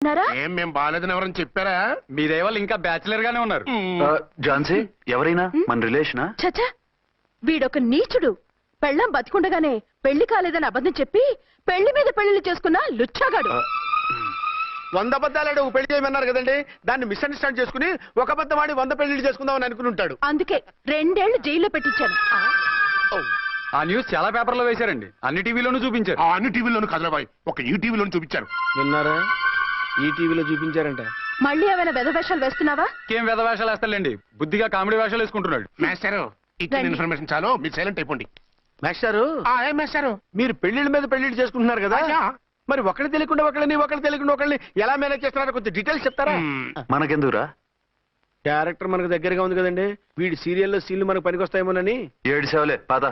బాగుంటున్నారా? ఏం మేము బాగాలేదని ఎవరని చెప్పారా? మీ దయవల్ల ఇంకా బ్యాచిలర్ గానే ఉన్నారు. ఝాన్సీ ఎవరైనా మన రిలేషనా? చచ్చా, వీడొక నీచుడు. పెళ్ళాం బతికుండగానే పెళ్లి కాలేదని అబద్ధం చెప్పి పెళ్లి మీద పెళ్లిళ్ళు చేసుకున్న లుచ్చాగాడు. 100 అబద్ధాలు పెళ్లి చేయమన్నారు కదండి, దాన్ని మిస్అండర్స్టాండ్ చేసుకుని ఒక అబద్ధం ఆడి 100 పెళ్లిళ్ళు చేసుకుందామని అనుకుని ఉంటాడు. అందుకే 2 ఏళ్లు జైల్లో పెట్టించాను. ఆ న్యూస్ చాలా పేపర్లో వేశారండి, అన్ని టీవీలోనూ చూపించారు. అన్ని టీవీలోను కదలబాయ్, ఒక ఈ టీవీలోను చూపించారు. విన్నారా? ఈ టీవీలో చూపించారంట. మళ్ళీ ఏమైనా వెధవేషాలు వేస్తున్నావా? ఏం వేద వేషాలు వేస్తాడండి, బుద్ధిగా కామెడీ వేషాలు వేసుకుంటున్నాడు. మాస్టారు, ఇచ్చిన రండి. ఇన్ఫర్మేషన్ చాలు, మీరు సైలెంట్ అయిపోండి. మాస్టారు ఏం మాస్టారు? మీరు పెళ్లిళ్ళ మీద పెళ్లిళ్ళు చేసుకుంటున్నారు కదా, అయ్యా. మరి ఒకటి తెలియకుండా ఒకళ్ళని తెలియకుండా ఒకళ్ళని ఎలా మేనేజ్ చేస్తున్నారో కొంచెం డీటెయిల్స్ చెప్తారా? మనకెందుకురా? క్యారెక్టర్ మనకు దగ్గరగా ఉంది కదండి, వీడి సీరియల్లో సీన్లు మనకు పనికొస్తాయేమోనని. 7 సేవలే పద.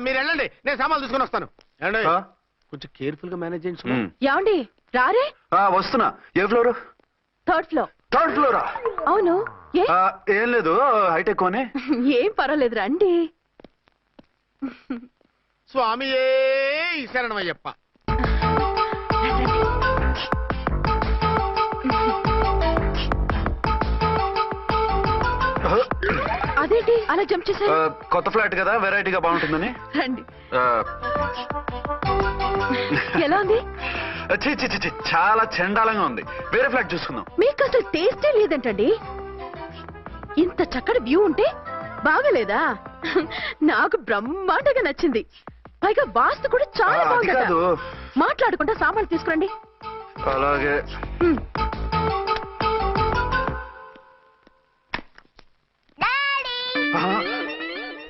మీరు వెళ్ళండి, నేను సామాన్లు తీసుకుని వస్తాను. ఏమండి? ఆ? కొంచెం కేర్ఫుల్ గా మేనేజ్ చేయండి సుమా. ఏమండి రారే? వస్తున్నా. ఏ ఫ్లోర్? 3rd floor. 3rd ఫ్లోరా? అవును. ఏ ఏం లేదు, హైటెక్ అని. ఏం పర్వాలేదు, రండి. స్వామియే శరణమయ్యప్ప. అదేంటి అలా జంప్ చేశారు? కొత్త ఫ్లాట్ కదా, వెరైటీగా బాగుంటుందని. రండి. ఆ, ఎలా ఉంది? ఛీ, ఛీ, ఛీ, ఛీ, చాలా చండాలంగా ఉంది. వేరే ఫ్లాట్ చూసుకుందాం. మీకు అసలు టేస్టే లేదంటండి. ఇంత చక్కటి వ్యూ ఉంటే బాగలేదా? నాకు బ్రహ్మాండంగా నచ్చింది. పైగా వాస్తు కూడా చాలా అది బాగుంది. కాదు. మాట్లాడుకుంటా సామాన్లు తీసుకురండి. అలాగే. ఉమ్.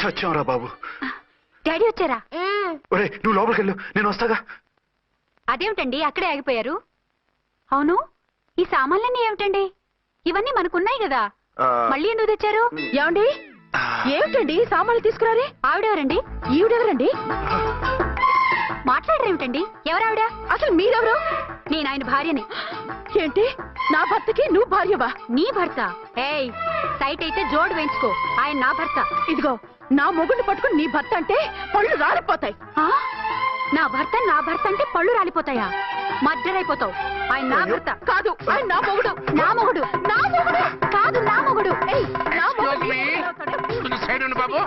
చచ్చాంరా బాబు. డాడీ వచ్చారా? ఒరే నువ్వు లోపలికి వెళ్ళు, నేను వస్తాగా. అదేమిటండి అక్కడే ఆగిపోయారు? అవును, ఈ సామాన్లన్నీ ఏమిటండి? ఇవన్నీ మనకున్నాయి కదా, మళ్ళీ ఎందుకు తెచ్చారు? ఏమండి, ఏమిటండి సామాన్లు తీసుకురారే? ఆవిడెవరండి? ఈవిడెవరండి? మాట్లాడరేమిటండి? ఎవరావిడ? అసలు మీరెవరు? నేను ఆయన భార్యని. ఏంటి, నా భర్తకి నువ్వు భార్యవా? నీ భర్త? ఏయ్, సైట్ అయితే జోడు వేయించుకో, ఆయన నా భర్త. ఇదిగో, నా మొగుడిని పట్టుకుని నీ భర్త అంటే పళ్ళు రాలిపోతాయి. ఆ? నా భర్త అంటే పళ్ళు రాలిపోతాయా? మర్డర్ అయిపోతావు. ఆయన నా భర్త కాదు, ఆయన నా మొగుడు. నా మొగుడు. నా మొగుడు కాదు, నా మొగుడు. ఏయ్, నా మొగుడు. కొంచెం సైడ్ ఉండు బాబు,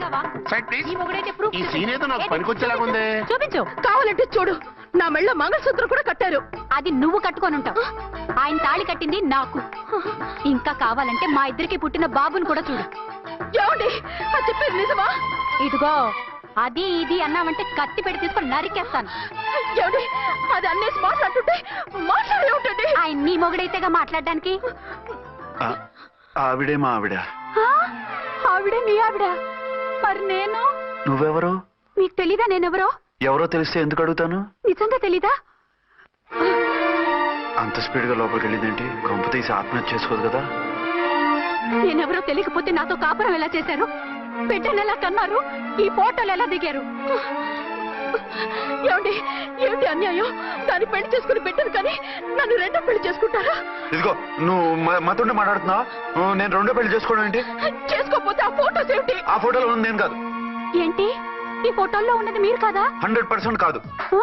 సైడ్ ప్లీజ్. ఈ మొగుడైతే ప్రూఫ్ ఈ సీన్ ఏదో నాకు పనికొచ్చేలాగుంది. చూపించు. కావాలంటే చూడు, నా మెళ్ళ మంగళసూత్రం కూడా కట్టారు. అది నువ్వు కట్టుకొని ఉంటావు. ఆయన తాళి కట్టింది నాకు. ఇంకా కావాలంటే మా ఇద్దరికి పుట్టిన బాబుని కూడా చూడు. ఏమండి, అది చెప్పేది నిజమా? ఇదిగో, అది ఇది అన్నావంటే కత్తి పెట్టి తీసుకొని నరికేస్తాను. ఏమండి, అది అన్నేసి మాట్లాడుతుంటే మాట్లాడే ఉంటుంది. ఆయన నీ మొగుడైతేగా మాట్లాడడానికి. ఆవిడే మా ఆవిడ. ఆవిడే నీ ఆవిడ? మరి నేను? నువ్వెవరు? మీకు తెలీదా నేనెవరో? ఎవరో తెలిస్తే ఎందుకు అడుగుతాను? నిజంగా తెలీదా? అంత స్పీడ్ గా లోపలికి వెళ్ళిందేంటి? కొంప తీసి ఆత్మహత్య చేసుకోదు కదా? నేనెవరో తెలియకపోతే నాతో కాపురం ఎలా చేశారు? బిడ్డను ఎలా కన్నారు? ఈ ఫోటోలు ఎలా దిగారు? ఏమండి, ఏమిటి అన్యాయం? దాన్ని పెళ్లి చేసుకుని బిడ్డను కానీ నన్ను రెండో పెళ్లి చేసుకుంటారా? ఇదిగో నువ్వు మతుండే మాట్లాడుతున్నావా? నేను రెండో పెళ్లి చేసుకోవడం ఏంటి? చేసుకోకపోతే ఆ ఫోటోస్ ఏమిటి? ఆ ఫోటోలో ఉంది నేను కాదు. ఏంటి, ఈ ఫోటోల్లో ఉన్నది మీరు కాదా? 100% కాదు. ఆ?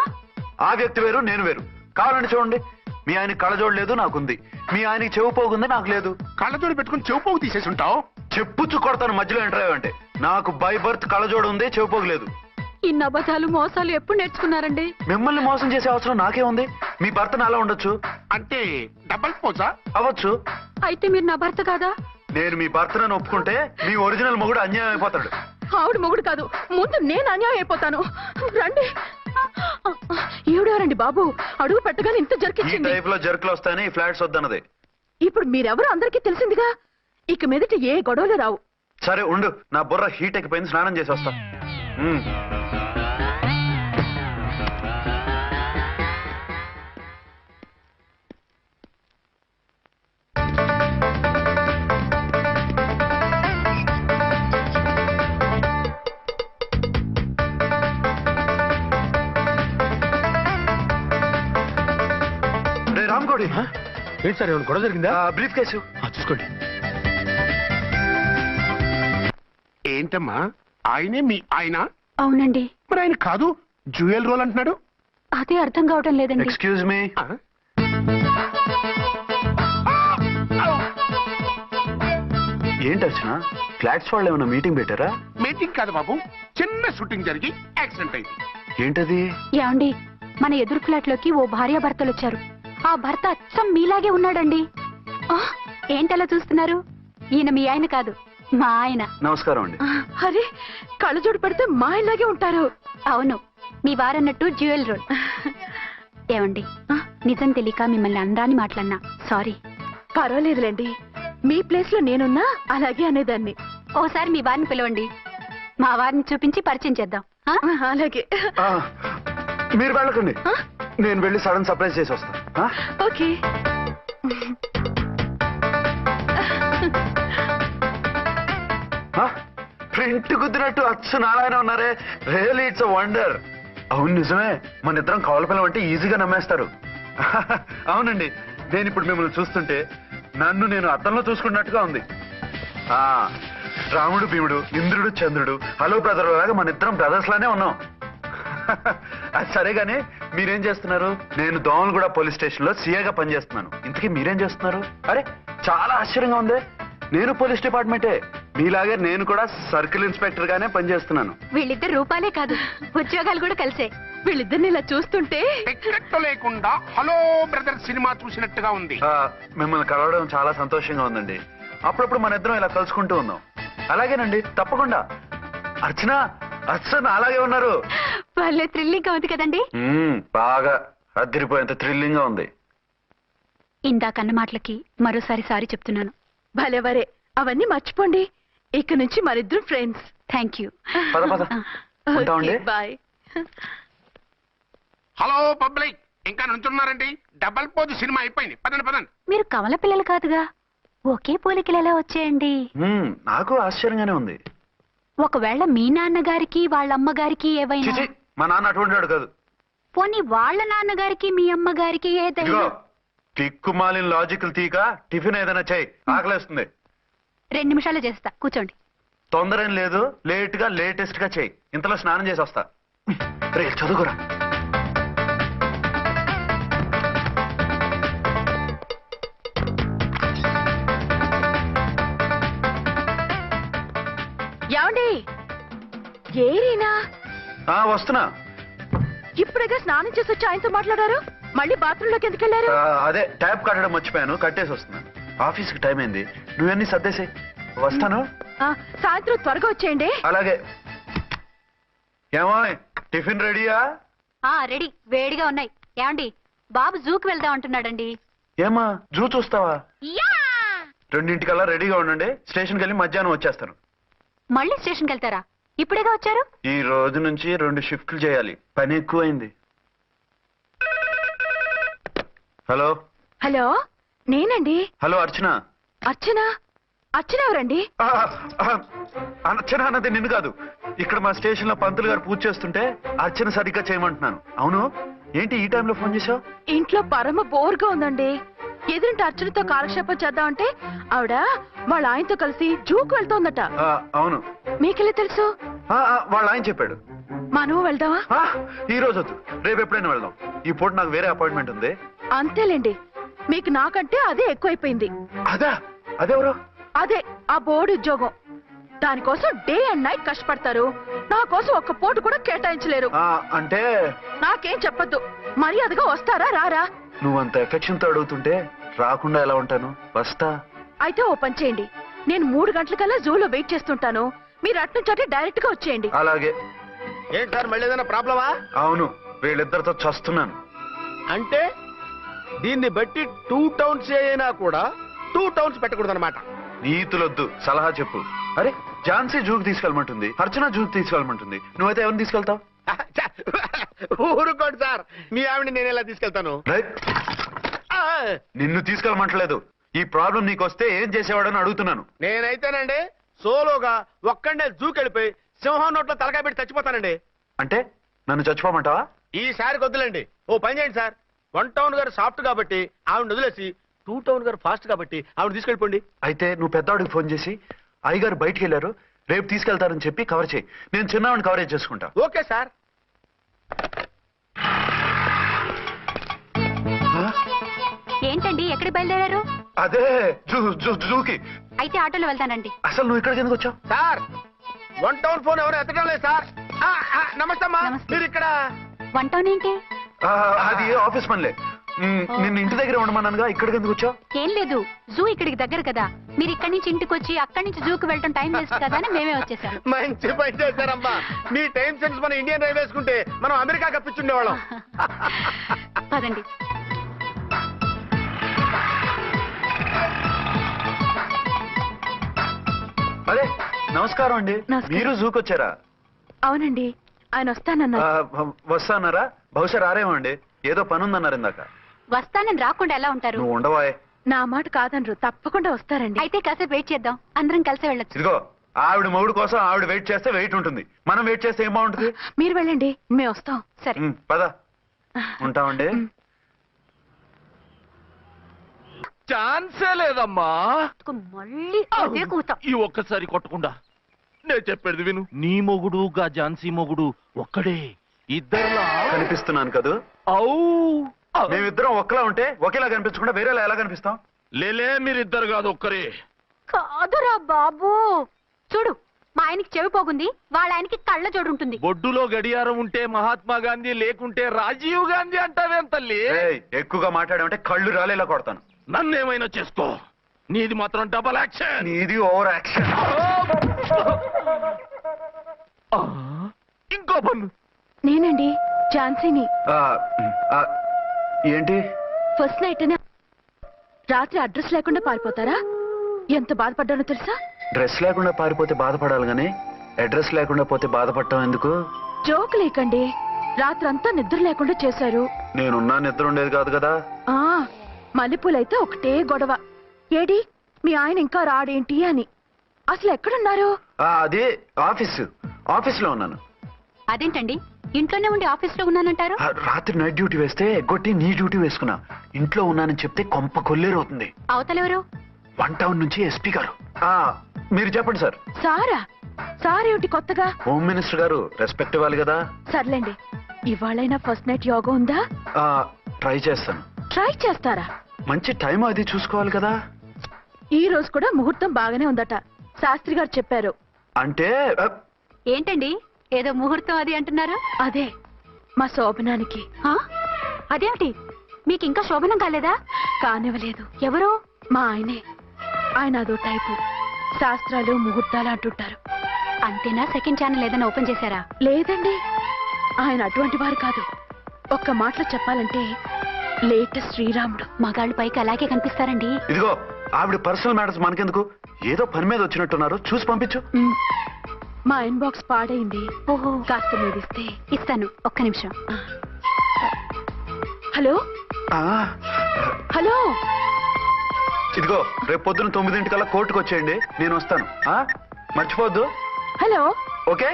ఆ వ్యక్తి వేరు, నేను వేరు. కావాలంటే చూడండి, మీ ఆయనకి కళ్ళజోడు లేదు, నాకుంది. మీ ఆయనకి చెవు పోగుంది, నాకు లేదు. కళ్ళజోడు పెట్టుకుని చెవు పోగు తీసేసి ఉంటావు. చెప్పుచ్చు కొడతాను మధ్యలో ఎంటర్ అయ్యావంటే. నాకు బై బర్త్ కళ్ళజోడు ఉంది, చెవు పోగు లేదు. ఇన్ని అబద్ధాలు మోసాలు ఎప్పుడు నేర్చుకున్నారండి? మిమ్మల్ని మోసం చేసే అవసరం నాకే ఉంది. మీ భర్తను అలా ఉండొచ్చు. అంటే డబల్ పోజా? అవ్వచ్చు. అయితే మీరు నా భర్త కాదా? నేను మీ భర్తను ఒప్పుకుంటే మీ ఒరిజినల్ మొగుడు అన్యాయం అయిపోతాడు. ఆవిడ మొగుడు కాదు, ముందు నేను అన్యాయం అయిపోతాను. రండి. ఈవిడెవరండి బాబు? అడుగు పెట్టగానే ఇంత ఈ జరికిచ్చింది. టైప్ లో జర్కులు వస్తాయని ఈ ఫ్లాట్స్ వద్దన్నది. ఇప్పుడు మీరెవరో అందరికీ తెలిసిందిగా, ఇక మీదట ఏ గొడవలు రావు. సరే ఉండు, నా బుర్ర హీట్ ఎక్కిపోయింది, స్నానం చేసి వస్తా. రామ్కోడి, ఏంటి సార్, ఏమైనా గొడవ జరిగిందా? బ్రీఫ్ కేసు చూసుకోండి. ఏంటమ్మా, ఆయనే మీ ఆయన? అవునండి. మరి ఆయన కాదు, జ్యూయల్ రోల్ అంటున్నాడు. అదే అర్థం కావటం లేదండి. Excuse me. ఏంటి అర్చన ఫ్లాట్స్ వాళ్ళు ఏమైనా మీటింగ్ పెట్టారా? మీటింగ్ కాదు బాబు, చిన్న షూటింగ్ జరిగి యాక్సిడెంట్ అయింది. ఏంటది? ఏమండి, మన ఎదురు ఫ్లాట్ లోకి ఓ భార్యాభర్తలు వచ్చారు. ఆ భర్త అచ్చం మీలాగే ఉన్నాడండి. ఆ, ఏంటలా చూస్తున్నారు? ఈయన మీ ఆయన కాదు, మా ఆయన. నమస్కారం అండి. అరే, కళ్ళజోడు పెడితే మా ఇలాగే ఉంటారు. అవును, మీ వారన్నట్టు జ్యువెల్ రోడ్. ఏమండి, నిజం తెలియక మిమ్మల్ని అందాన్ని మాట్లాడినా సారీ. పర్వాలేదులేండి, మీ ప్లేస్ లో నేనున్నా అలాగే అనేదాన్ని. ఓసారి మీ వారిని పిలవండి, మా వారిని చూపించి పరిచయం చేద్దాం. ఆ? అలాగే. ఆ, మీరు వెళ్ళకండి, నేను వెళ్ళి సడన్ సర్ప్రైజ్ చేసి వస్తాను. ఆ? ఓకే. ఆ? ప్రింట్ కుదిరినట్టు అచ్చు నారాయణ ఉన్నారే, రియల్లీ ఇట్స్ అ వండర్. అవును నిజమే, మన ఇద్దరం కవల పిల్లం అంటే ఈజీగా నమ్మేస్తారు. అవునండి, నేను ఇప్పుడు మిమ్మల్ని చూస్తుంటే నన్ను నేను అద్దంలో చూసుకున్నట్టుగా ఉంది. ఆ రాముడు భీముడు, ఇంద్రుడు చంద్రుడు, హలో బ్రదర్ లాగా మన ఇద్దరం బ్రదర్స్ లానే ఉన్నాం. అది సరే గానీ మీరేం చేస్తున్నారు? నేను దోమలగూడ పోలీస్ స్టేషన్ లో సీఏగా పనిచేస్తున్నాను. ఇంతకీ మీరేం చేస్తున్నారు? అరే చాలా ఆశ్చర్యంగా ఉంది, నేను పోలీస్ డిపార్ట్మెంటే, మీలాగే నేను కూడా సర్కిల్ ఇన్స్పెక్టర్ గానే పనిచేస్తున్నాను. వీళ్ళిద్దరు రూపాలే కాదు, ఉద్యోగాలు కూడా కలిసే. వీళ్ళిద్దరిని ఇలా చూస్తుంటే టికెట్ లేకుండా హలో బ్రదర్ సినిమా చూసినట్టుగా ఉంది. మిమ్మల్ని కలవడం చాలా సంతోషంగా ఉందండి. అప్పుడప్పుడు మన ఇద్దరం ఇలా కలుసుకుంటూ ఉన్నాం. అలాగేనండి, తప్పకుండా. అర్చన, అర్చన అలాగే ఉన్నారు. వాళ్ళే థ్రిల్లింగ్ గా ఉంది కదండి. బాగా అదిరిపోయేంత థ్రిల్లింగ్ గా ఉంది. ఇందాకన్న మాటలకి మరోసారి సారీ చెప్తున్నాను. భలేవరే, అవన్నీ మర్చిపోండి. ఇక నుంచి మరిద్దరు ఫ్రెండ్స్. Thank you. పద పద ఉంటామండి. బాయ్. హలో పబ్లిక్, ఇంకా నుంచున్నారండి? డబల్ పోజ్ సినిమా అయిపోయింది, పదండి పదండి. మీరు కమల పిల్లలు కాదుగా, ఒకే పోలికలు ఎలా వచ్చాయండి? నాకు ఆశ్చర్యంగానే ఉంది. ఒకవేళ మీ నాన్నగారికి వాళ్ళ అమ్మగారికి ఏవైనా, చిచి, మా నాన్న అటువంటి వాడు కాదు. పోనీ వాళ్ళ నాన్నగారికి మీ అమ్మగారికి ఏదైనా. ఇదిగో టిక్కుమాలిన లాజికల్ తీక టిఫిన్ ఏదైనా చేయి, ఆకలేస్తుంది. 2 నిమిషాలు చేస్తా, కూర్చోండి. తొందర ఏం లేదు, లేట్ గా లేటెస్ట్ గా చేయి. ఇంతలో స్నానం చేసి వస్తా. రే చదువుకురా. ఏమండి, ఏరీనా? వస్తున్నా. ఇప్పుడేగా స్నానం చేసి వచ్చి ఆయనతో మాట్లాడారు, మళ్ళీ బాత్రూమ్ లోకి ఎందుకు వెళ్ళారు? అదే ట్యాప్ కట్టడం మర్చిపోయాను, కట్టేసి వస్తున్నాను. ఆఫీస్కి టైం అయింది, నువ్వన్నీ సర్దేసి వస్తాను. సాయంత్రం త్వరగా వచ్చేయండి. అలాగే. ఏమో టిఫిన్ రెడీయా? రెడీ, వేడిగా ఉన్నాయి. ఏమండి, బాబు జూకి వెళ్దాం అంటున్నాడండి. ఏమా జూ చూస్తావా? 2:00కల్లా రెడీగా ఉండండి, స్టేషన్కి వెళ్ళి మధ్యాహ్నం వచ్చేస్తాను. మళ్ళీ స్టేషన్కి వెళ్తారా? ఇప్పుడేగా వచ్చారు. ఈ రోజు నుంచి 2 షిఫ్ట్లు చేయాలి, పని ఎక్కువైంది. హలో. హలో, నేనండి. హలో అర్చన. అర్చన? అర్చన ఎవరండి? అర్చన అన్నది నిన్ను కాదు. ఇక్కడ మా స్టేషన్ లో పంతులు గారు పూజ చేస్తుంటే అర్చన సరిగ్గా చేయమంటున్నాను. అవును, ఏంటి ఈ టైంలో ఫోన్ చేశావు? ఇంట్లో పరమ బోర్గా ఉందండి. ఎదురింటి అర్చనతో కాలక్షేపం చేద్దామంటే ఆవిడ వాళ్ళ ఆయనతో కలిసి జూకు వెళ్తోందట. అవును. మీకెళ్ళి తెలుసు? వాళ్ళ ఆయన చెప్పాడు. మనం వెళ్దామా? ఈ రోజు వద్దు, రేపు ఎప్పుడైనా వెళ్దాం. ఈ పూట నాకు వేరే అపాయింట్మెంట్ ఉంది. అంతేలేండి, మీకు నాకంటే అదే ఎక్కువైపోయింది. అదెవరు? అదే ఆ బోర్డు ఉద్యోగం. దానికోసం డే అండ్ నైట్ కష్టపడతారు. నా కోసం ఒక్క పోటు కూడా కేటాయించలేరు. అంటే నాకేం చెప్పొద్దు, మర్యాదగా వస్తారా రారా? నువ్వంత ఎఫెక్షన్ తో అడుగుతుంటే రాకుండా ఎలా ఉంటాను, వస్తా. అయితే ఓ పని చేయండి, నేను 3 గంటలకల్లా జూలో వెయిట్ చేస్తుంటాను. మీరు అట్నుంచి డైరెక్ట్ గా వచ్చేయండి. అలాగే. ఏంటి సార్, మళ్ళీ ఏదైనా ప్రాబ్లమా? అవును, వీళ్ళిద్దరితో చస్తున్నాను. అంటే దీన్ని బట్టి 2 టౌన్స్ అయినా కూడా 2 టౌన్స్ పెట్టకూడదు అనమాట. నీతులొద్దు, సలహా చెప్పు. అరే ఝాన్సీ జూకి తీసుకెళ్ళమంటుంది, అర్చన జూకి తీసుకెళ్ళమంటుంది, నువ్వైతే ఎవరిని తీసుకెళ్తావు? ఊరుకోండి సార్, మీ ఆవిడ నేను ఎలా తీసుకెళ్తాను? నిన్ను తీసుకెళ్ళమంటలేదు. ఈ ప్రాబ్లం నీకొస్తే ఏం చేసేవాడని అడుగుతున్నాను. నేనైతేనండి సోలోగా ఒక్కడే జూకెళ్ళిపోయి సింహం నోట్లో తలకాయ పెట్టి చచ్చిపోతానండి. అంటే నన్ను చచ్చిపోమంటావా? ఈసారి వద్దులేండి, ఓ పని చేయండి సార్. 1 టౌన్ గారు సాఫ్ట్ కాబట్టి ఆవిడ వదిలేసి 2 టౌన్ గారు ఫాస్ట్ కాబట్టి ఆవిడ తీసుకెళ్ళిపోండి. అయితే నువ్వు పెద్దవాడికి ఫోన్ చేసి అయ్యగారు బయటికి వెళ్ళారు, రేపు తీసుకెళ్తారని చెప్పి కవర్ చేయి. నేను చిన్నవాడిని కవరేజ్ చేసుకుంటా. Okay sir. ఏంటండి, ఎక్కడికి బయలుదేరారు? అదే జూకి అయితే ఆటోలో వెళ్తానండి. అసలు నువ్వు ఇక్కడికి ఎందుకు వచ్చావు? సార్ 1 టౌన్ ఫోన్ ఎవరు ఎత్తడం లేదు సార్. నమస్తే అమ్మా. నమస్తే. మీరు ఇక్కడ వన్ టౌన్ ఏంటి? అది ఆఫీస్ పనిలే. నిన్ను ఇంటి దగ్గర ఉండమన్నానుగా, ఇక్కడికి ఎందుకు వచ్చావు? ఏం లేదు, జూ ఇక్కడికి దగ్గర కదా, మీరు ఇక్కడి నుంచి ఇంటికి వచ్చి అక్కడి నుంచి జూకి వెళ్ళటం టైం వేస్ట్ కదా అని మేమే వచ్చేసాం. మంచి పని చేశారమ్మా. మీ టైం సెన్స్ మన ఇండియన్ రైల్వేస్ కుంటే మనం అమెరికా కప్పించుండేవాళ్ళం. పదండి. అదే నమస్కారం అండి. నమస్కారం. మీరు జూకి వచ్చారా? అవునండి, ఆయన వస్తానన్నారు. వస్తా అన్నారా? బహుశా రారేమో అండి, ఏదో పని ఉందన్నారు ఇందాక. వస్తానని రాకుండా ఎలా ఉంటారు? నువ్వు ఉండవాయ్. నా మాట కాదనరు, తప్పకుండా వస్తారండి. అయితే కాసేపు వెయిట్ చేద్దాం, అందరం కలిసి వెళ్ళొచ్చు. ఇదిగో ఆవిడ మొగుడు కోసం ఆవిడ వెయిట్ చేస్తే వెయిట్ ఉంటుంది, మనం వెయిట్ చేస్తే ఏం బాగుంటుంది? మీరు వెళ్ళండి, మేము వస్తాం. సరే. పద ఉంటామండి. ఛాన్సే లేదమ్మా. మళ్ళీ అదే కూతాం. ఈ ఒక్కసారి కొట్టకుండా నేను చెప్పేది విను. నీ మొగుడు గా ఝాన్సీ మొగుడు ఒక్కడే, ఇద్దరులా కనిపిస్తున్నాను కదా? ఔ మేమిద్దరం ఒక్కలా ఉంటే ఒకేలా కనిపించకుండా వేరేలా ఎలా కనిపిస్తాం? లేలే, మీరిద్దరు కాదు ఒక్కరే. కాదురా బాబు, చూడు మా ఆయనకి చెవి పోగుంది, వాళ్ళ ఆయనకి కళ్ళ జోడు ఉంటుంది. బొడ్డులో గడియారం ఉంటే మహాత్మా గాంధీ, లేకుంటే రాజీవ్ గాంధీ అంటావేం తల్లి? ఏయ్, ఎక్కువగా మాట్లాడామంటే కళ్ళు రాలేలా కొడతాను. నన్నేమైనా చేసుకో, నీది మాత్రం డబల్ యాక్షన్. నీది ఓవర్ యాక్షన్. ఆ, ఇంకో పన్ను. నేనండి ఝాన్సీని. ఆ, ఆ, ఏంటి? ఫస్ట్ నైట్ రాత్రి అడ్రస్ లేకుండా పారిపోతారా? ఎంత బాధపడ్డానో తెలుసా? డ్రెస్ లేకుండా పారిపోతే బాధపడాలి గానీ అడ్రస్ లేకుండా పోతే బాధపడటం ఎందుకు? జోక్ లేకండి, రాత్రంతా నిద్ర లేకుండా చేశారు. నేనున్నా నిద్ర ఉండేది కాదు కదా. ఆ మల్లెపూలైతే ఒకటే గొడవ. ఏడి మీ ఆయన ఇంకా రాడేంటి అని. అసలు ఎక్కడున్నారు? అదే ఆఫీస్లో ఉన్నాను. అదేంటండి, ఇంట్లోనే ఉండి ఆఫీస్ లో ఉన్నానంటారు? రాత్రి నైట్ డ్యూటీ వేస్తే ఎగ్గొట్టి నీ డ్యూటీ వేసుకున్నా. ఇంట్లో ఉన్నానని చెప్తే కొంప కొల్లేరవుతుంది. అవతలెవరు? 1 టౌన్ నుంచి ఎస్పీ గారు. మీరు చెప్పండి సార్. సారా? సారేమిటి కొత్తగా? హోమ్ మినిస్టర్ గారు, రెస్పెక్ట్ ఇవ్వాలి కదా. సర్లేండి, ఇవాళైనా ఫస్ట్ నైట్ యోగా ఉందా? ట్రై చేస్తాను. ట్రై చేస్తారా? మంచి టైం అది చూసుకోవాలి కదా. ఈ రోజు కూడా ముహూర్తం బాగానే ఉందట, శాస్త్రి గారు చెప్పారు. అంటే ఏంటండి ఏదో ముహూర్తం అది అంటున్నారు? అదే మా శోభనానికి. ఆ? అదేమిటి, మీకు ఇంకా శోభనం కాలేదా? కానివ్వలేదు. ఎవరు? మా ఆయనే. ఆయన అదో టైపు, శాస్త్రాలు ముహూర్తాలు అంటుంటారు. అంతేనా? సెకండ్ ఛానల్ ఏదైనా ఓపెన్ చేశారా? లేదండి, ఆయన అటువంటి వారు కాదు. ఒక్క మాటలో చెప్పాలంటే లేటెస్ట్ శ్రీరాముడు. మగాళ్ళు పైకి అలాగే కనిపిస్తారండి. ఇదిగో ఆవిడ పర్సనల్ మ్యాటర్స్ మనకెందుకు, ఏదో పని మీద వచ్చినట్టున్నారు, చూసి పంపించు. మా ఇన్బాక్స్ పాడైంది. ఓహో, కాస్త మీదిస్తే. ఇస్తాను, ఒక్క నిమిషం. హలో ఆ, హలో, ఇదిగో రేపు పొద్దున 9 కోర్టుకు వచ్చేయండి, నేను వస్తాను. మర్చిపోద్దు. Hello. Okay.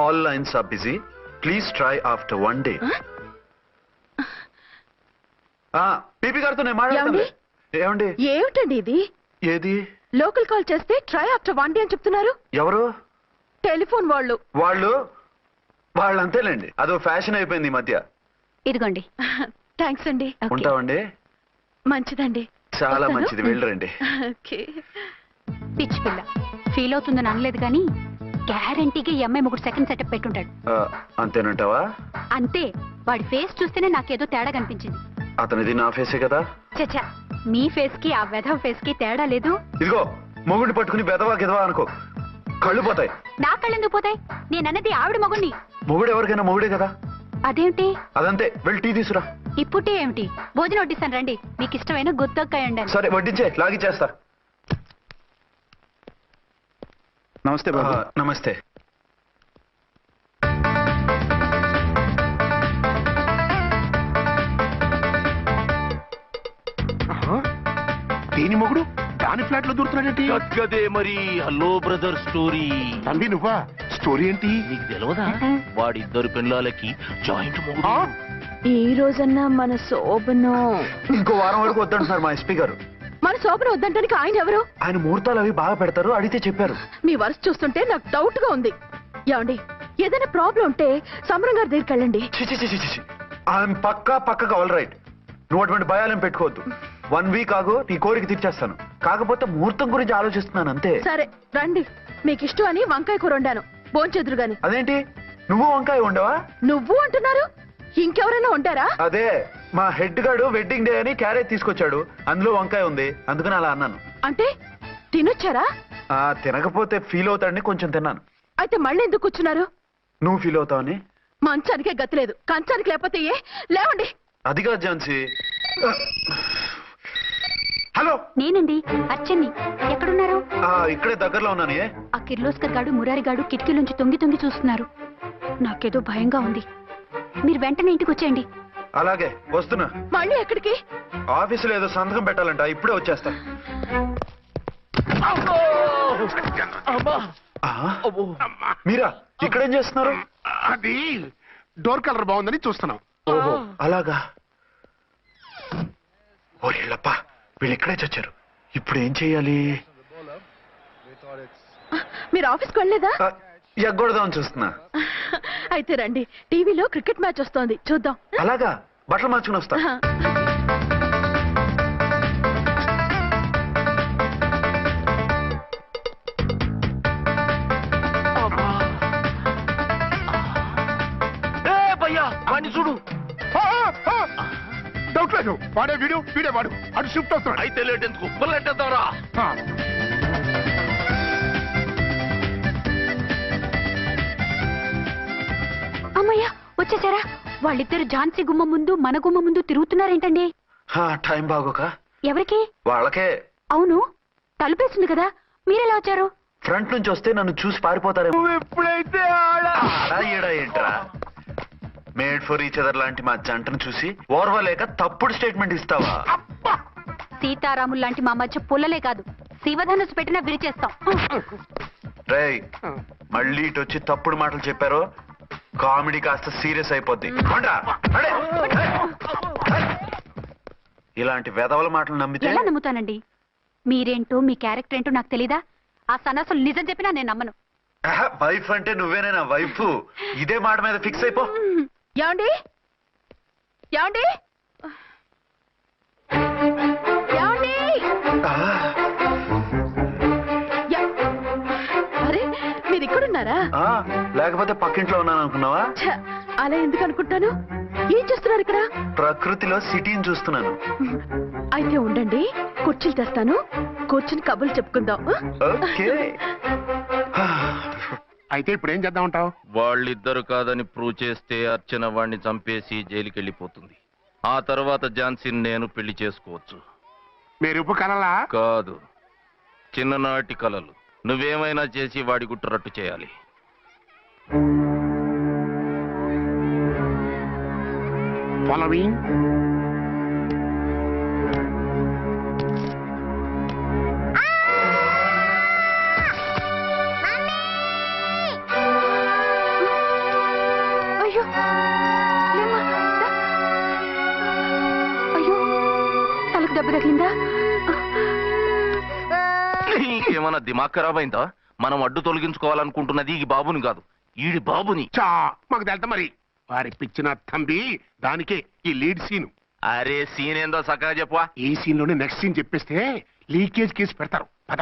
All lines are busy, please try after 1 day. పీపీ గారితో నేను మాట్లాడతాను. ఏమండి? ఏమిటండి ఇది? ఏది? లోకల్ కాల్ చేస్తే ట్రై ఆఫ్టర్ 1 day అని చెప్తున్నారు. ఎవరు? టెలిఫోన్ వాళ్ళు. వాళ్ళు అంతేలేండి, అదో ఫ్యాషన్ అయిపోయింది ఈ మధ్య. ఇదిగోండి. థ్యాంక్స్ అండి. ఓకే. ఉంటామండి. మంచిదండి. చాలా వస్తాను. మంచిది, వెళ్ళరండి. ఓకే. పిచ్చి పిల్ల ఫీల్ అవుతుందని అనలేదు కానీ గ్యారంటీగా ఈ అమ్మాయి ముగ్గురు సెకండ్ సెటప్ పెట్టుంటాడు. అంతేనంటావా? అంతే, వాడి ఫేస్ చూస్తేనే నాకేదో తేడా కనిపించింది. అతనిది నా ఫేసే కదా. చచ్చా, మీ ఫేస్ కి ఆ వెధవ ఫేస్ కి తేడా లేదు. ఇదిగో మొగుడిని పట్టుకుని బెదవా గిదవా అనుకో, కళ్ళు పోతాయి. నా కళ్ళెందుకు పోతాయి? నేనన్నది ఆవిడ మగుణ్ణి. మొగుడు ఎవరికైనా మొగుడే కదా. అదేమిటి? అదంతే, వెళ్ళి టీ తీసురా. ఇప్పుడే ఏమిటి, భోజనం వడ్డిస్తాను రండి, మీకు ఇష్టమైన గుత్తొక్కాయ ఉండాలి. సరే వడ్డించే, లాగిచ్చేస్తా. నమస్తే బాబు. నమస్తే. దేని మొగుడు దాని ఫ్లాట్ లో దూరుతున్నాడేంటి? గదే మరి. Hello brother story. తండ్రి నువ్వా? స్టోరీ ఏంటి? నీకు తెలియదా? వాడిద్దరు పిల్లలకి జాయింట్ మొగుడు. ఈ రోజన్నా మన శోభను. ఇంకో వారం వరకు వద్దంటున్నారు మా ఎస్పీ గారు. మన శోభను వద్దంటానికి ఆయన ఎవరు? ఆయన ముహూర్తాలు అవి బాగా పెడతారు, అడిగితే చెప్పారు. మీ వరుస చూస్తుంటే నాకు డౌట్ గా ఉంది. ఏమండి, ఏదైనా ప్రాబ్లం ఉంటే సమరం గారి దగ్గరికి వెళ్ళండి. ఆయన పక్కగా ఆల్ రైట్, నువ్వు అటువంటి భయాలేం పెట్టుకోవద్దు. 1 వీక్ ఆగు, నీ కోరిక తీర్చేస్తాను. కాకపోతే ముహూర్తం గురించి ఆలోచిస్తున్నాను అంతే. సరే రండి, మీకు ఇష్టం అని వంకాయ కూర వండాను, భోంచెదురు గాని. అదేంటి నువ్వు వంకాయ ఉండవా? నువ్వు అంటున్నారు, ఇంకెవరైనా ఉంటారా? అదే మా హెడ్ గాడు వెడ్డింగ్ డే అని క్యారేజ్ తీసుకొచ్చాడు, అందులో వంకాయ ఉంది, అందుకని అలా అన్నాను. అంటే తినొచ్చారా? తినకపోతే ఫీల్ అవుతాడని కొంచెం తిన్నాను. అయితే మళ్ళీ ఎందుకు కూర్చున్నారు? నువ్వు ఫీల్ అవుతావని. మంచానికే గతి లేదు, కంచానికి లేకపోతే ఏ? లేవండి. అదిగా ఝాన్సీ. హలో, నేనండి అర్చన్ని. ఎక్కడున్నారు? ఇక్కడే దగ్గరలో ఉన్నాను. ఆ కిర్లోస్కర్ గాడు మురారి గాడు కిటికీలోంచి తొంగి తొంగి చూస్తున్నారు. నాకేదో భయంగా ఉంది. మీరు వెంటనే ఇంటికి వచ్చేయండి. అలాగే వస్తున్నా. మళ్ళీ ఎక్కడికి? ఆఫీసులో ఏదో సంతకం పెట్టాలంట, ఇప్పుడే వచ్చేస్తా. మీరా ఇక్కడేం చేస్తున్నారు? అది డోర్ కలర్ బాగుందని చూస్తున్నాం. ఓహో అలాగా. ఓరేళ్ళప్ప, వీళ్ళు ఇక్కడే చచ్చారు. ఇప్పుడు ఏం చెయ్యాలి? మీరు ఆఫీస్కి వెళ్ళలేదా? ఎగ్గొడదామని చూస్తున్నా. అయితే రండి, టీవీలో క్రికెట్ మ్యాచ్ వస్తోంది, చూద్దాం. అలాగా, బట్టలు మార్చుకుని వస్తా. వాడిని చూడు. డౌట్ లేదు, వాడే వీడే వాడు. అటు షిఫ్ట్ అవుతున్నాడు. అయితే లేట్ ఎందుకు, బుల్లెట్టేద్దాంరా. అమ్మయ్య వచ్చేసారా? వాళ్ళిద్దరు ఝాన్సీ గుమ్మ ముందు మన గుమ్మ ముందు తిరుగుతున్నారేంటండి? టైం బాగోక. ఎవరికి? వాళ్ళకే. అవును, తలుపేసింది కదా, మీరెలా వచ్చారు? ఫ్రంట్ నుంచి వస్తే నన్ను చూసి పారిపోతారేమో. ఎప్పుడైతే ఈడ ఏంట్రా, మేడ్ ఫర్ ఈచ్ అదర్ లాంటి మా జంటను చూసి ఓర్వలేక తప్పుడు స్టేట్మెంట్ ఇస్తావా? సీతారాములు లాంటి మా మధ్య పుల్లలే కాదు, శివధనుసు పెట్టినా విరిచేస్తాం. రేయ్, మళ్ళీ ఇటు వచ్చి తప్పుడు మాటలు చెప్పారో కామెడీ కాస్త సీరియస్ అయిపోద్ది. ఇలాంటి వెధవల మాటలు నమ్మితే ఎలా నమ్ముతానండి? మీరేంటో మీ క్యారెక్టర్ ఏంటో నాకు తెలీదా? ఆ సన్నాసులు నిజం చెప్పినా నేను నమ్మను. వైఫ్ అంటే నువ్వేనా వైఫ్? ఇదే మాట మీద ఫిక్స్ అయిపో. ఏమండి ఏమండి ఏమండి? అరే మీరు ఇక్కడున్నారా? లేకపోతే పక్కింట్లో ఉన్నాను అనుకున్నావా? అలా ఎందుకు అనుకుంటాను? ఏం చేస్తున్నారు ఇక్కడ? ప్రకృతిలో సిటీని చూస్తున్నాను. అయితే ఉండండి, కుర్చీలు తెస్తాను, కూర్చుని కబుర్లు చెప్పుకుందాం. ఓకే. అయితే ఇప్పుడు ఏం చేద్దాం అంటావు? వాళ్ళిద్దరు కాదని ప్రూవ్ చేస్తే అర్చన వాడిని చంపేసి జైలుకి వెళ్ళిపోతుంది. ఆ తర్వాత ఝాన్సీని నేను పెళ్లి చేసుకోవచ్చు. మీరు ఉప్పు కలలా? కాదు, చిన్ననాటి కలలు. నువ్వేమైనా చేసి వాడి గుట్టు రట్టు చేయాలి. ఫాలోయింగ్. అయ్యో లేమ్మా, దా. అయ్యో తలకు దెబ్బ తగిలిందా? నీకేమన్నా దిమాగ్ ఖరాబ్ అయిందా? మనం అడ్డు తొలగించుకోవాలనుకుంటున్నది ఈ బాబుని కాదు, ఈడి బాబుని. చా మాకు తెలుతా మరి. వారి పిచ్చిన తంబి, దానికే ఈ లీడ్ సీన్. అరే సీన్ ఏందో సక్కగా చెప్పవా? ఈ సీన్ లోనే నెక్స్ట్ సీన్ చెప్పేస్తే లీకేజ్ కేసు పెడతారు. పద.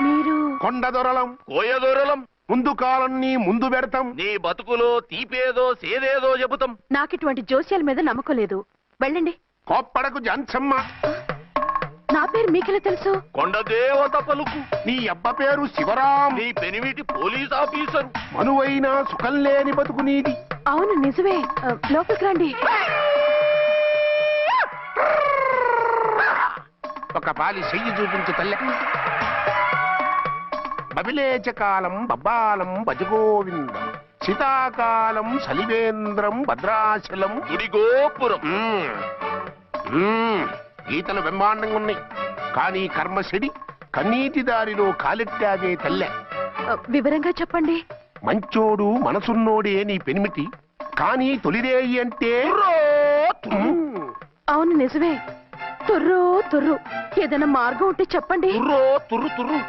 మీరు కొండ దొరలం, కోయ దూరలం, ముందు కాలన్నీ ముందు పెడతాం. నీ బతుకులో తీపేదో సేదేదో చెబుతాం. నాకు ఇటువంటి జోస్యాల మీద నమ్మకం లేదు, వెళ్ళండి. కోప్పడకు జంచమ్మ. నా పేరు మీకెలా తెలుసు? కొండ దేవత పలుకు. నీ అబ్బ పేరు శివరాం. నీ పెనిమిటి పోలీస్ ఆఫీసరు. మనువైన సుఖం లేని బతుకు నీది. అవును నిజమే, లోపలికి రండి. ఒక పాలి చెయ్యి చూపించు తల్లె. బబిలేచకాలం బబ్బాలం భజగోవిందం, శీతాకాలం సలివేంద్రం భద్రాచలం. గుడి గోపురం. గీతలు బ్రహ్మాండంగా ఉన్నాయి, కానీ కర్మ చెడి కన్నీటి దారిలో కాలెట్టాగే తల్లె. వివరంగా చెప్పండి. మంచోడు మనసున్నోడే నీ పెనిమిటి, కానీ తొలిరేయి అంటే అవును నిజమే, తుర్రు తుర్రు. ఏదైనా మార్గం ఉంటే చెప్పండి. తుర్రో తుర్రు తుర్రు.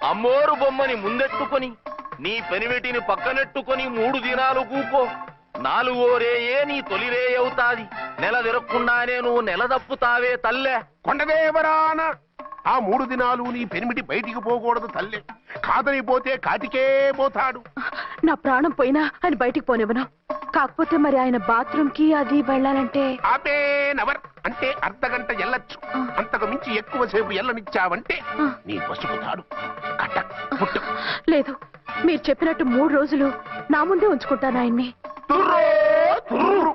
అమ్మోరు బొమ్మని ముందెట్టుకొని నీ పెనిమిటిని పక్కనెట్టుకొని 3 దినాలు కూకో. నాలుగోరేయే నీ తొలిరే అవుతాది. నెల తిరగకుండానే నువ్వు నెల తప్పుతావే తల్లే. కొండదేవరాన ఆ 3 దినాలు నీ పెనిమిటి బయటికి పోకూడదు తల్లి. కాదని పోతే కాటికే పోతాడు. నా ప్రాణం పోయినా ఆయన బయటికి పోనివ్వను. కాకపోతే మరి ఆయన బాత్రూమ్ కి అది వెళ్ళాలంటే ఆపేనవర్ అంటే అర్ధగంట ఎల్లొచ్చు. అంతకు మించి ఎక్కువసేపు ఎల్లనిచ్చావంటే నీ పసుపుతాడు కటక్ పుట్టు. లేదు, మీరు చెప్పినట్టు 3 రోజులు నా ముందే ఉంచుకుంటాను ఆయన్ని. తుర్రో తుర్రు.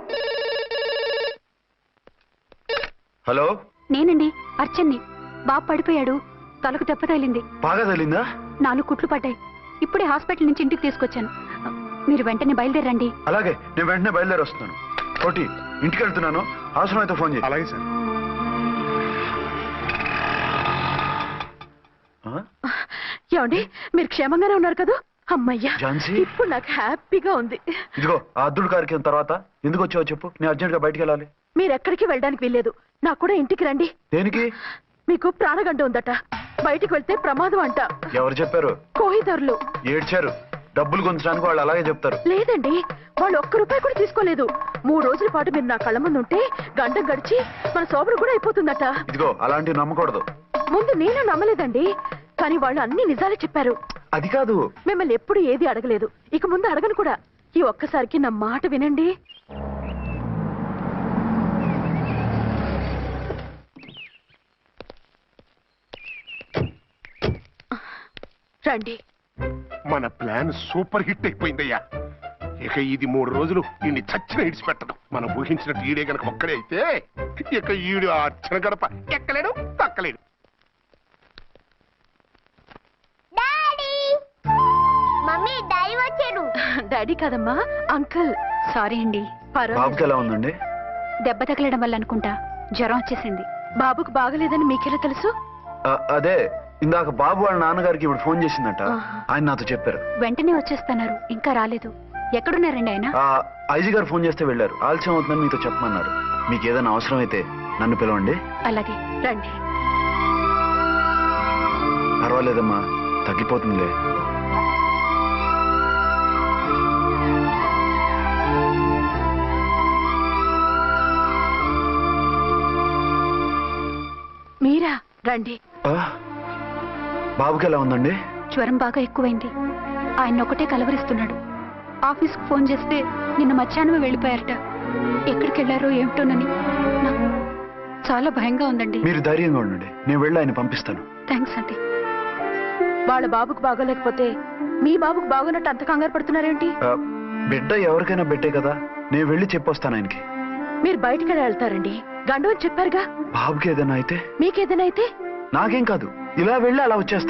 హలో, నేనండి, అర్చన్ని. బాబు పడిపోయాడు, తలకు దెబ్బ తగిలింది. బాగా తగిలిందా? 4 కుట్లు పడ్డాయి. ఇప్పుడే హాస్పిటల్ నుంచి ఇంటికి తీసుకొచ్చాను. మీరు వెంటనే బయలుదేరండి. అలాగే, నేను వెంటనే బయలుదేరి వస్తున్నాను. కోటి, ఇంటికి వెళ్తున్నాను. అవసరం అయితే ఫోన్ చేయి. అలాగే సార్. ఏమండి, మీరు క్షేమంగానే ఉన్నారు కదా? అమ్మయ్యా, ఝాన్సీ? ఇప్పుడు నాకు హ్యాపీగా ఉంది. ఇదిగో ఆ అద్దుడు కార్యక్రమం తర్వాత ఎందుకు వచ్చావో చెప్పు. నేను అర్జెంట్ గా బయటికి వెళ్ళాలి. మీరు ఎక్కడికి వెళ్ళడానికి వీల్లేదు. నాకు కూడా ఇంటికి రండి. దేనికి? మీకు ప్రాణగండ ఉందట. బయటికి వెళ్తే ప్రమాదం అంట. ఎవరు చెప్పారు? కోహిదర్లు ఏడ్చారు. డబ్బులు గుంచడానికి వాళ్ళు అలాగే చెప్తారు. లేదండి, వాళ్ళు ₹1 కూడా తీసుకోలేదు. 3 రోజుల పాటు మీరు నా కళ్ళ ముందు ఉంటే గంట గడిచి మన సోబరు కూడా అయిపోతుందట. ఇదిగో అలాంటివి నమ్మకూడదు. ముందు నేను నమ్మలేదండి, కానీ వాళ్ళు అన్ని నిజాలే చెప్పారు. అది కాదు. మిమ్మల్ని ఎప్పుడు ఏది అడగలేదు, ఇక ముందు అడగను కూడా. ఈ ఒక్కసారికి నా మాట వినండి. రండి. మన ప్లాన్ సూపర్ హిట్ అయిపోయిందయ్యా. ఇక ఇది 3 రోజులు ఈయన్ని చచ్చిన ఇడిచిపెట్టడం. మనం ఊహించినట్టు ఈడే గనక ఒక్కడే అయితే ఇక ఈడు ఆ అర్చన గడప ఎక్కలేడు తక్కలేడు. మమ్మీ డాడీ వచ్చాడు. డాడీ కాదమ్మా, అంకుల్. సారీ అండి. బాబుకి ఎలా ఉందండి? దెబ్బ తగలడం వల్ల అనుకుంటా జ్వరం వచ్చేసింది. బాబుకు బాగలేదని మీకెలా తెలుసు? అదే ఇందాక బాబు వాళ్ళ నాన్నగారికి ఇప్పుడు ఫోన్ చేసిందట. ఆయన నాతో చెప్పారు. వెంటనే వచ్చేస్తున్నారు, ఇంకా రాలేదు. ఎక్కడున్నారండి ఆయన? ఐజీ గారు ఫోన్ చేస్తే వెళ్ళారు. ఆలస్యం అవుతుందని మీతో చెప్పమన్నారు. మీకు ఏదైనా అవసరం అయితే నన్ను పిలవండి. అలాగే. రండి. పర్వాలేదమ్మా, తగ్గిపోతుందిలే. మీరా? రండి. బాబుకి ఎలా ఉందండి? జ్వరం బాగా ఎక్కువైంది. ఆయన ఒకటే కలవరిస్తున్నాడు. ఆఫీస్కు ఫోన్ చేస్తే నిన్న మధ్యాహ్నమే వెళ్ళిపోయారట. ఎక్కడికి వెళ్ళారో ఏమిటోనని నాకు చాలా భయంగా ఉందండి. మీరు ధైర్యంగా ఉండండి, నేను వెళ్ళి ఆయన పంపిస్తాను. థ్యాంక్స్ అండి. వాళ్ళ బాబుకు బాగోలేకపోతే మీ బాబుకు బాగున్నట్టు అంత కంగారు పడుతున్నారేంటి? బిడ్డ ఎవరికైనా బిడ్డే కదా, నేను వెళ్ళి చెప్పొస్తాను ఆయనకి. మీరు బయటికి వెళ్తారండి, గండు అని చెప్పారుగా. బాబుకి ఏదైనా అయితే? మీకేదైనా అయితే నాకేం కాదు, ఇలా వెళ్ళి అలా వచ్చేస్తాను.